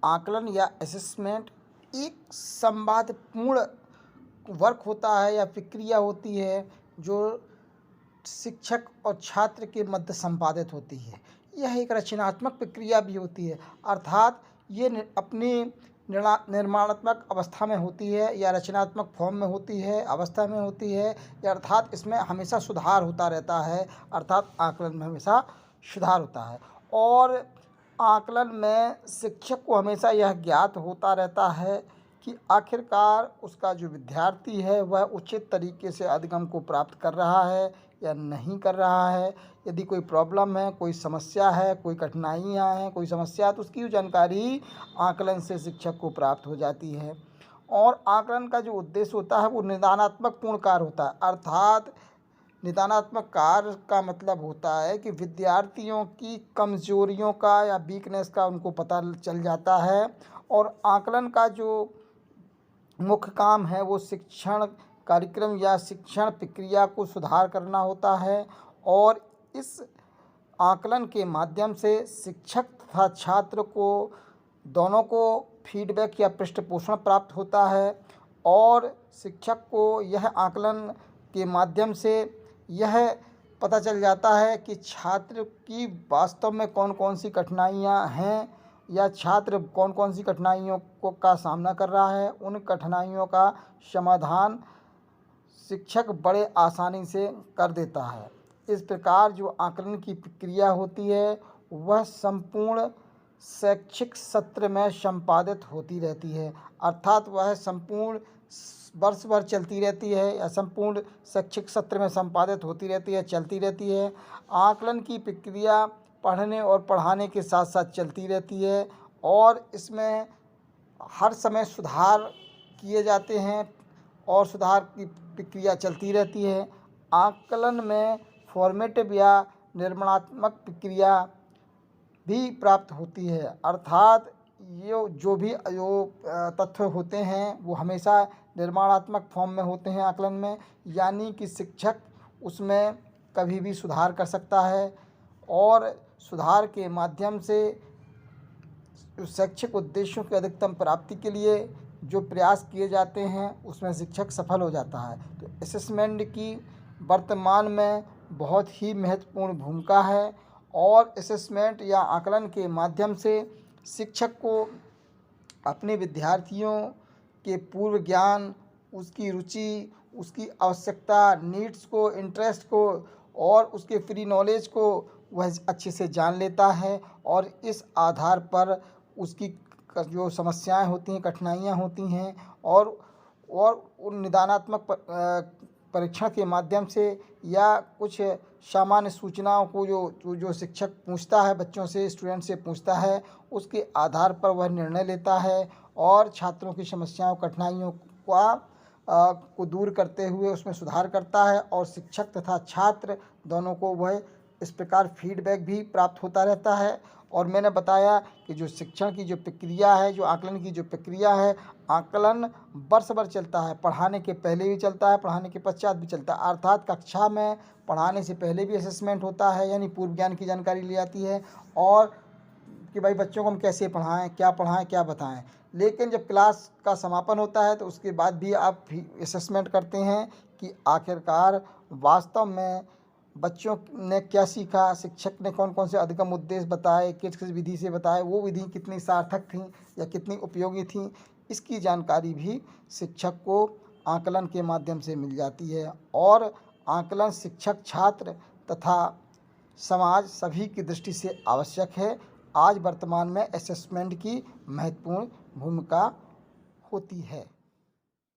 आकलन या असेसमेंट एक संवादपूर्ण वर्क होता है या प्रक्रिया होती है जो शिक्षक और छात्र के मध्य संपादित होती है। यह एक रचनात्मक प्रक्रिया भी होती है, अर्थात ये अपनी निर्माणात्मक अवस्था में होती है या रचनात्मक फॉर्म में होती है, अवस्था में होती है, या अर्थात इसमें हमेशा सुधार होता रहता है, अर्थात आकलन में हमेशा सुधार होता है। और आकलन में शिक्षक को हमेशा यह ज्ञात होता रहता है कि आखिरकार उसका जो विद्यार्थी है वह उचित तरीके से अधिगम को प्राप्त कर रहा है या नहीं कर रहा है। यदि कोई प्रॉब्लम है, कोई समस्या है, कोई कठिनाइयाँ हैं, कोई समस्या, तो उसकी जानकारी आकलन से शिक्षक को प्राप्त हो जाती है। और आकलन का जो उद्देश्य होता है वो निदानात्मक पूर्ण कार्य होता है, अर्थात निदानात्मक कार्य का मतलब होता है कि विद्यार्थियों की कमजोरियों का या वीकनेस का उनको पता चल जाता है। और आकलन का जो मुख्य काम है वो शिक्षण कार्यक्रम या शिक्षण प्रक्रिया को सुधार करना होता है। और इस आकलन के माध्यम से शिक्षक तथा छात्र को दोनों को फीडबैक या पृष्ठपोषण प्राप्त होता है। और शिक्षक को यह आकलन के माध्यम से यह पता चल जाता है कि छात्र की वास्तव में कौन कौन सी कठिनाइयाँ हैं या छात्र कौन कौन सी कठिनाइयों का सामना कर रहा है। उन कठिनाइयों का समाधान शिक्षक बड़े आसानी से कर देता है। इस प्रकार जो आकलन की प्रक्रिया होती है वह संपूर्ण शैक्षिक सत्र में संपादित होती रहती है, अर्थात वह संपूर्ण वर्ष भर चलती रहती है या संपूर्ण शैक्षिक सत्र में संपादित होती रहती है, चलती रहती है। आकलन की प्रक्रिया पढ़ने और पढ़ाने के साथ साथ चलती रहती है और इसमें हर समय सुधार किए जाते हैं और सुधार की प्रक्रिया चलती रहती है। आकलन में फॉर्मेटिव या निर्माणात्मक प्रक्रिया भी प्राप्त होती है, अर्थात ये जो भी तथ्य होते हैं वो हमेशा निर्माणात्मक फॉर्म में होते हैं आकलन में, यानी कि शिक्षक उसमें कभी भी सुधार कर सकता है और सुधार के माध्यम से शैक्षिक उद्देश्यों की अधिकतम प्राप्ति के लिए जो प्रयास किए जाते हैं उसमें शिक्षक सफल हो जाता है। तो असेसमेंट की वर्तमान में बहुत ही महत्वपूर्ण भूमिका है और असेसमेंट या आकलन के माध्यम से शिक्षक को अपने विद्यार्थियों के पूर्व ज्ञान, उसकी रुचि, उसकी आवश्यकता, नीड्स को, इंटरेस्ट को और उसके फ्री नॉलेज को वह अच्छे से जान लेता है और इस आधार पर उसकी जो समस्याएं होती हैं, कठिनाइयां होती हैं और उन निदानात्मक परीक्षण के माध्यम से या कुछ सामान्य सूचनाओं को जो शिक्षक पूछता है, बच्चों से, स्टूडेंट से पूछता है, उसके आधार पर वह निर्णय लेता है और छात्रों की समस्याओं, कठिनाइयों को दूर करते हुए उसमें सुधार करता है और शिक्षक तथा छात्र दोनों को वह इस प्रकार फीडबैक भी प्राप्त होता रहता है। और मैंने बताया कि जो शिक्षण की जो प्रक्रिया है, जो आकलन की जो प्रक्रिया है, आकलन वर्ष भर चलता है, पढ़ाने के पहले भी चलता है, पढ़ाने के पश्चात भी चलता है, अर्थात कक्षा में पढ़ाने से पहले भी असेसमेंट होता है, यानी पूर्व ज्ञान की जानकारी ली जाती है और कि भाई बच्चों को हम कैसे पढ़ाएं, क्या बताएं। लेकिन जब क्लास का समापन होता है तो उसके बाद भी आप असेसमेंट करते हैं कि आखिरकार वास्तव में बच्चों ने क्या सीखा, शिक्षक ने कौन कौन से अधिगम उद्देश्य बताए, किस किस विधि से बताए, वो विधि कितनी सार्थक थी या कितनी उपयोगी थी, इसकी जानकारी भी शिक्षक को आकलन के माध्यम से मिल जाती है। और आकलन शिक्षक, छात्र तथा समाज सभी की दृष्टि से आवश्यक है। आज वर्तमान में असेसमेंट की महत्वपूर्ण भूमिका होती है।